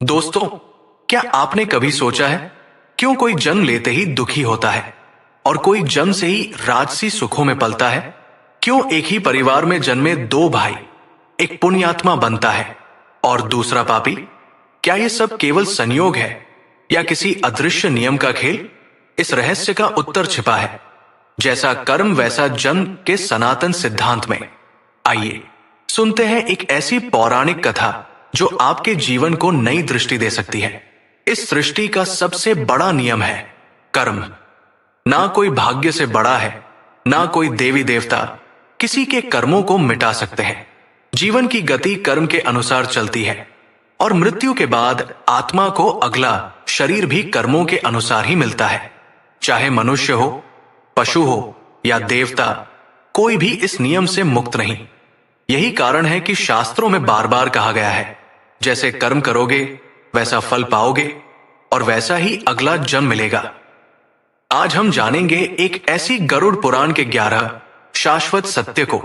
दोस्तों, क्या आपने कभी सोचा है क्यों कोई जन्म लेते ही दुखी होता है और कोई जन्म से ही राजसी सुखों में पलता है? क्यों एक ही परिवार में जन्मे दो भाई, एक पुण्यात्मा बनता है और दूसरा पापी? क्या ये सब केवल संयोग है या किसी अदृश्य नियम का खेल? इस रहस्य का उत्तर छिपा है जैसा कर्म वैसा जन्म के सनातन सिद्धांत में। आइए सुनते हैं एक ऐसी पौराणिक कथा जो आपके जीवन को नई दृष्टि दे सकती है। इस सृष्टि का सबसे बड़ा नियम है कर्म। ना कोई भाग्य से बड़ा है, ना कोई देवी देवता किसी के कर्मों को मिटा सकते हैं। जीवन की गति कर्म के अनुसार चलती है और मृत्यु के बाद आत्मा को अगला शरीर भी कर्मों के अनुसार ही मिलता है। चाहे मनुष्य हो, पशु हो या देवता, कोई भी इस नियम से मुक्त नहीं। यही कारण है कि शास्त्रों में बार बार कहा गया है, जैसे कर्म करोगे वैसा फल पाओगे और वैसा ही अगला जन्म मिलेगा। आज हम जानेंगे एक ऐसी गरुड़ पुराण के 11 शाश्वत सत्य को,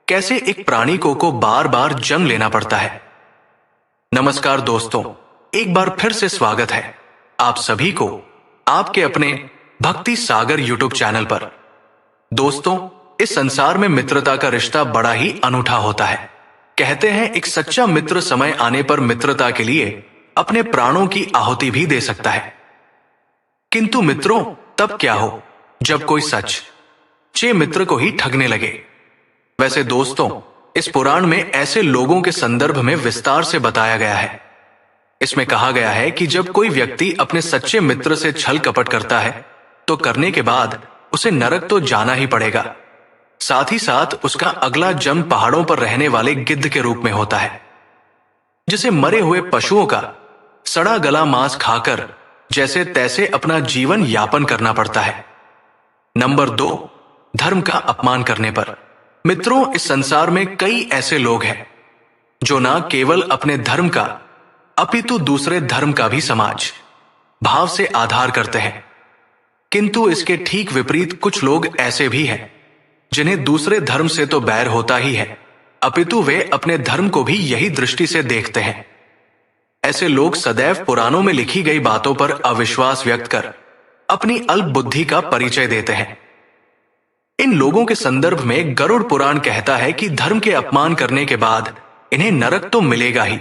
कैसे एक प्राणी को बार बार जन्म लेना पड़ता है। नमस्कार दोस्तों, एक बार फिर से स्वागत है आप सभी को आपके अपने भक्ति सागर यूट्यूब चैनल पर। दोस्तों, इस संसार में मित्रता का रिश्ता बड़ा ही अनूठा होता है। कहते हैं एक सच्चा मित्र समय आने पर मित्रता के लिए अपने प्राणों की आहुति भी दे सकता है। किंतु मित्रों, तब क्या हो जब कोई सच्चे मित्र को ही ठगने लगे। वैसे दोस्तों, इस पुराण में ऐसे लोगों के संदर्भ में विस्तार से बताया गया है। इसमें कहा गया है कि जब कोई व्यक्ति अपने सच्चे मित्र से छल कपट करता है तो करने के बाद उसे नरक तो जाना ही पड़ेगा। साथ ही साथ उसका अगला जन्म पहाड़ों पर रहने वाले गिद्ध के रूप में होता है, जिसे मरे हुए पशुओं का सड़ा गला मांस खाकर जैसे तैसे अपना जीवन यापन करना पड़ता है। नंबर 2, धर्म का अपमान करने पर। मित्रों, इस संसार में कई ऐसे लोग हैं जो न केवल अपने धर्म का अपितु दूसरे धर्म का भी समाज भाव से आधार करते हैं। किंतु इसके ठीक विपरीत कुछ लोग ऐसे भी हैं जिन्हें दूसरे धर्म से तो बैर होता ही है, अपितु वे अपने धर्म को भी यही दृष्टि से देखते हैं। ऐसे लोग सदैव पुराणों में लिखी गई बातों पर अविश्वास व्यक्त कर अपनी अल्प बुद्धि का परिचय देते हैं। इन लोगों के संदर्भ में गरुड़ पुराण कहता है कि धर्म के अपमान करने के बाद इन्हें नरक तो मिलेगा ही,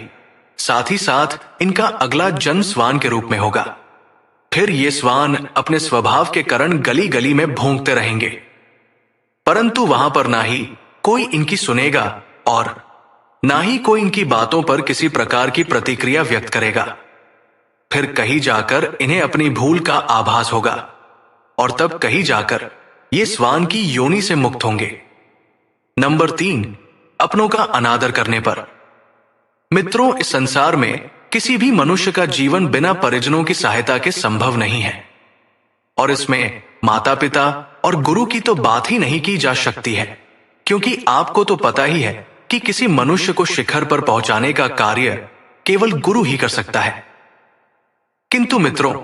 साथ ही साथ इनका अगला जन्म स्वान के रूप में होगा। फिर ये स्वान अपने स्वभाव के कारण गली गली में भौंकते रहेंगे, परंतु वहां पर ना ही कोई इनकी सुनेगा और ना ही कोई इनकी बातों पर किसी प्रकार की प्रतिक्रिया व्यक्त करेगा। फिर कहीं जाकर इन्हें अपनी भूल का आभास होगा और तब कहीं जाकर ये स्वान की योनि से मुक्त होंगे। नंबर 3, अपनों का अनादर करने पर। मित्रों, इस संसार में किसी भी मनुष्य का जीवन बिना परिजनों की सहायता के संभव नहीं है, और इसमें माता पिता और गुरु की तो बात ही नहीं की जा सकती है, क्योंकि आपको तो पता ही है कि किसी मनुष्य को शिखर पर पहुंचाने का कार्य केवल गुरु ही कर सकता है। किंतु मित्रों,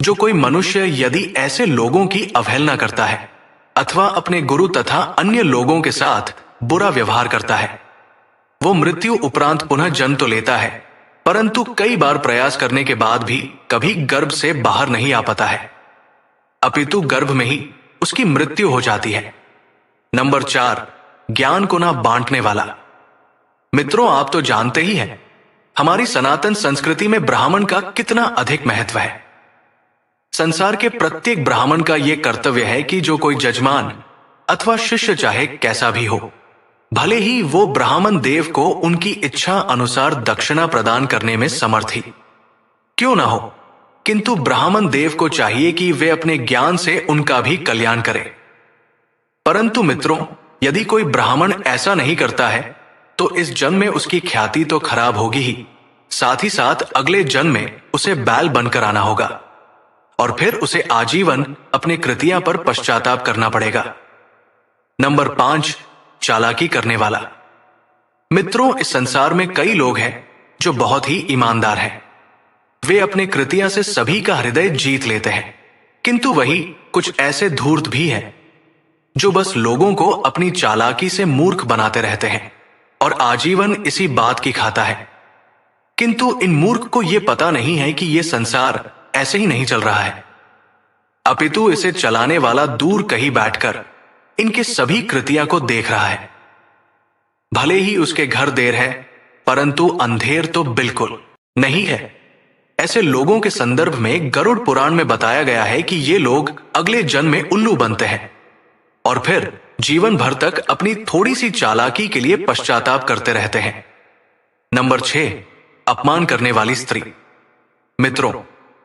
जो कोई मनुष्य यदि ऐसे लोगों की अवहेलना करता है अथवा अपने गुरु तथा अन्य लोगों के साथ बुरा व्यवहार करता है, वो मृत्यु उपरांत पुनः जन्म तो लेता है, परंतु कई बार प्रयास करने के बाद भी कभी गर्भ से बाहर नहीं आ पाता है, अपितु गर्भ में ही उसकी मृत्यु हो जाती है। नंबर 4, ज्ञान को ना बांटने वाला। मित्रों, आप तो जानते ही हैं हमारी सनातन संस्कृति में ब्राह्मण का कितना अधिक महत्व है। संसार के प्रत्येक ब्राह्मण का यह कर्तव्य है कि जो कोई जजमान अथवा शिष्य चाहे कैसा भी हो, भले ही वो ब्राह्मण देव को उनकी इच्छा अनुसार दक्षिणा प्रदान करने में समर्थ ही क्यों ना हो, किंतु ब्राह्मण देव को चाहिए कि वे अपने ज्ञान से उनका भी कल्याण करें। परंतु मित्रों, यदि कोई ब्राह्मण ऐसा नहीं करता है तो इस जन्म में उसकी ख्याति तो खराब होगी ही, साथ ही साथ अगले जन्म में उसे बैल बनकर आना होगा और फिर उसे आजीवन अपनी कृतियां पर पश्चाताप करना पड़ेगा। नंबर 5, चालाकी करने वाला। मित्रों, इस संसार में कई लोग हैं जो बहुत ही ईमानदार हैं। वे अपने कृतियां से सभी का हृदय जीत लेते हैं, किंतु वही कुछ ऐसे धूर्त भी हैं जो बस लोगों को अपनी चालाकी से मूर्ख बनाते रहते हैं और आजीवन इसी बात की खाता है किंतु इन मूर्ख को यह पता नहीं है कि यह संसार ऐसे ही नहीं चल रहा है, अपितु इसे चलाने वाला दूर कहीं बैठकर इनके सभी कृतियां को देख रहा है। भले ही उसके घर देर है, परंतु अंधेर तो बिल्कुल नहीं है। ऐसे लोगों के संदर्भ में गरुड़ पुराण में बताया गया है कि ये लोग अगले जन्म में उल्लू बनते हैं और फिर जीवन भर तक अपनी थोड़ी सी चालाकी के लिए पश्चाताप करते रहते हैं। नंबर 6, अपमान करने वाली स्त्री। मित्रों,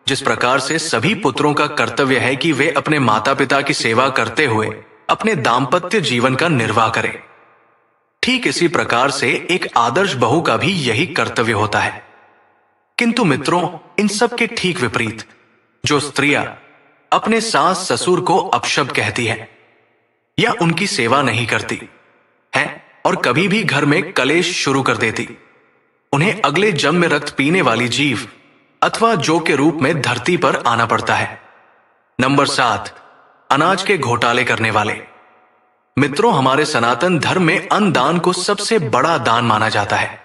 जिस प्रकार से सभी पुत्रों का कर्तव्य है कि वे अपने माता पिता की सेवा करते हुए अपने दाम्पत्य जीवन का निर्वाह करें, ठीक इसी प्रकार से एक आदर्श बहू का भी यही कर्तव्य होता है। किंतु मित्रों, इन सब के ठीक विपरीत जो स्त्रियां अपने सास ससुर को अपशब्द कहती हैं या उनकी सेवा नहीं करती हैं और कभी भी घर में कलेश शुरू कर देती, उन्हें अगले जन्म में रक्त पीने वाली जीव अथवा जो के रूप में धरती पर आना पड़ता है। नंबर 7, अनाज के घोटाले करने वाले। मित्रों, हमारे सनातन धर्म में अन्न दान को सबसे बड़ा दान माना जाता है।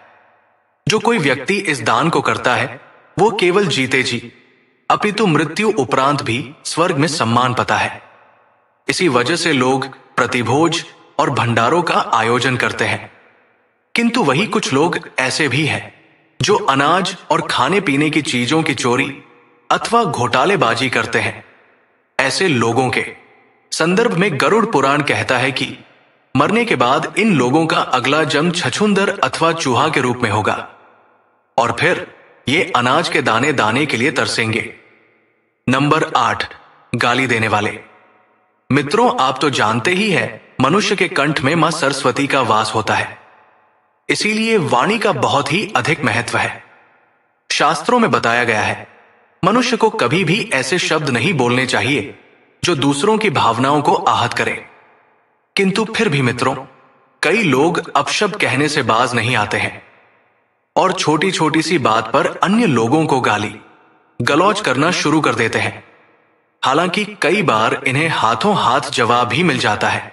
जो कोई व्यक्ति इस दान को करता है वो केवल जीते जी अपितु मृत्यु उपरांत भी स्वर्ग में सम्मान पाता है। इसी वजह से लोग प्रतिभोज और भंडारों का आयोजन करते हैं। किंतु वही कुछ लोग ऐसे भी हैं जो अनाज और खाने पीने की चीजों की चोरी अथवा घोटालेबाजी करते हैं। ऐसे लोगों के संदर्भ में गरुड़ पुराण कहता है कि मरने के बाद इन लोगों का अगला जन्म छछूंदर अथवा चूहा के रूप में होगा और फिर ये अनाज के दाने दाने के लिए तरसेंगे। नंबर 8, गाली देने वाले। मित्रों, आप तो जानते ही हैं मनुष्य के कंठ में मां सरस्वती का वास होता है, इसीलिए वाणी का बहुत ही अधिक महत्व है। शास्त्रों में बताया गया है मनुष्य को कभी भी ऐसे शब्द नहीं बोलने चाहिए जो दूसरों की भावनाओं को आहत करे। किंतु फिर भी मित्रों, कई लोग अपशब्द कहने से बाज नहीं आते हैं और छोटी छोटी सी बात पर अन्य लोगों को गाली गलौज करना शुरू कर देते हैं। हालांकि कई बार इन्हें हाथों हाथ जवाब भी मिल जाता है,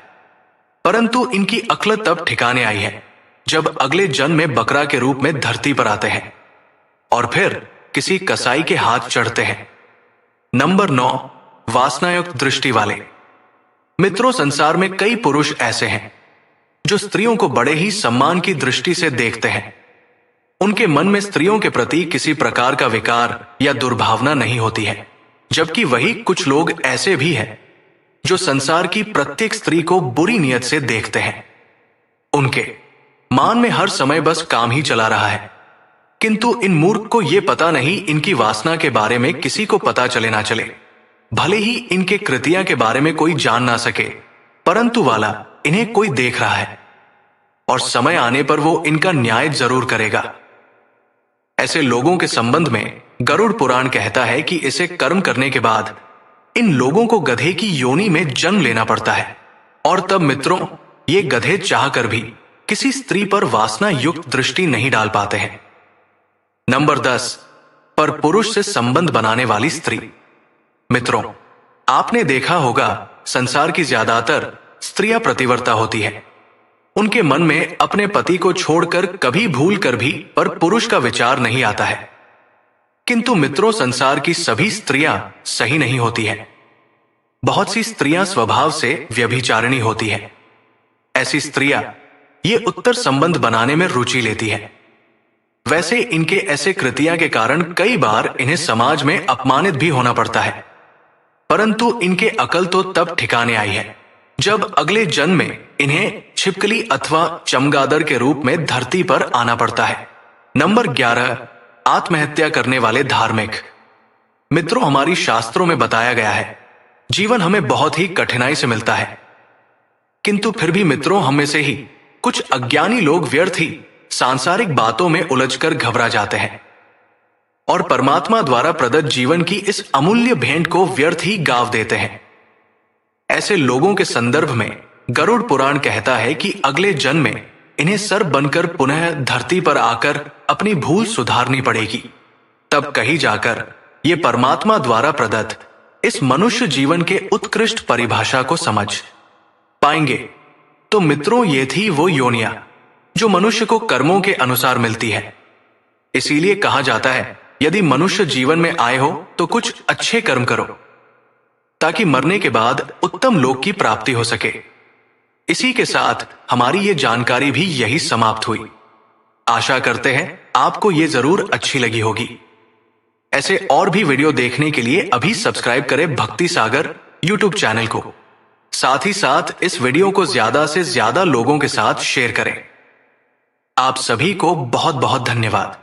परंतु इनकी अक्ल तब ठिकाने आई है जब अगले जन्म में बकरा के रूप में धरती पर आते हैं और फिर किसी कसाई के हाथ चढ़ते हैं। नंबर 9, वासनायुक्त दृष्टि वाले। मित्रों, संसार में कई पुरुष ऐसे हैं जो स्त्रियों को बड़े ही सम्मान की दृष्टि से देखते हैं। उनके मन में स्त्रियों के प्रति किसी प्रकार का विकार या दुर्भावना नहीं होती है, जबकि वही कुछ लोग ऐसे भी हैं जो संसार की प्रत्येक स्त्री को बुरी नियत से देखते हैं। उनके मान में हर समय बस काम ही चला रहा है, किंतु इन मूर्ख को यह पता नहीं इनकी वासना के बारे में किसी को पता चले ना चले। भले ही इनके कृतियां के बारे में कोई जान ना सके, परंतु वाला इन्हें कोई देख रहा है और समय आने पर वो इनका न्याय जरूर करेगा। ऐसे लोगों के संबंध में गरुड़ पुराण कहता है कि इसे कर्म करने के बाद इन लोगों को गधे की योनि में जन्म लेना पड़ता है और तब मित्रों, ये गधे चाहकर भी किसी स्त्री पर वासना युक्त दृष्टि नहीं डाल पाते हैं। नंबर 10, पर पुरुष से संबंध बनाने वाली स्त्री। मित्रों, आपने देखा होगा संसार की ज्यादातर स्त्रियां प्रतिवर्ता होती हैं। उनके मन में अपने पति को छोड़कर कभी भूल कर भी पर पुरुष का विचार नहीं आता है। किंतु मित्रों, संसार की सभी स्त्रियां सही नहीं होती हैं। बहुत सी स्त्रियां स्वभाव से व्यभिचारिणी होती हैं। ऐसी स्त्रियां ये उत्तर संबंध बनाने में रुचि लेती हैं। वैसे इनके ऐसे कृतियां के कारण कई बार इन्हें समाज में अपमानित भी होना पड़ता है, परंतु इनके अकल तो तब ठिकाने आई है जब अगले जन्म में इन्हें छिपकली अथवा चमगादड़ के रूप में धरती पर आना पड़ता है। नंबर 11, आत्महत्या करने वाले धार्मिक। मित्रों, हमारी शास्त्रों में बताया गया है जीवन हमें बहुत ही कठिनाई से मिलता है, किंतु फिर भी मित्रों, हम में से ही कुछ अज्ञानी लोग व्यर्थ ही सांसारिक बातों में उलझकर घबरा जाते हैं और परमात्मा द्वारा प्रदत्त जीवन की इस अमूल्य भेंट को व्यर्थ ही गाव देते हैं। ऐसे लोगों के संदर्भ में गरुड़ पुराण कहता है कि अगले जन्म में इन्हें सर्प बनकर पुनः धरती पर आकर अपनी भूल सुधारनी पड़ेगी। तब कहीं जाकर ये परमात्मा द्वारा प्रदत्त इस मनुष्य जीवन के उत्कृष्ट परिभाषा को समझ पाएंगे। तो मित्रों, ये थी वो योनियां जो मनुष्य को कर्मों के अनुसार मिलती है। इसीलिए कहा जाता है, यदि मनुष्य जीवन में आए हो तो कुछ अच्छे कर्म करो, ताकि मरने के बाद उत्तम लोक की प्राप्ति हो सके। इसी के साथ हमारी ये जानकारी भी यही समाप्त हुई। आशा करते हैं आपको ये जरूर अच्छी लगी होगी। ऐसे और भी वीडियो देखने के लिए अभी सब्सक्राइब करें भक्ति सागर यूट्यूब चैनल को। साथ ही साथ इस वीडियो को ज्यादा से ज्यादा लोगों के साथ शेयर करें। आप सभी को बहुत बहुत धन्यवाद।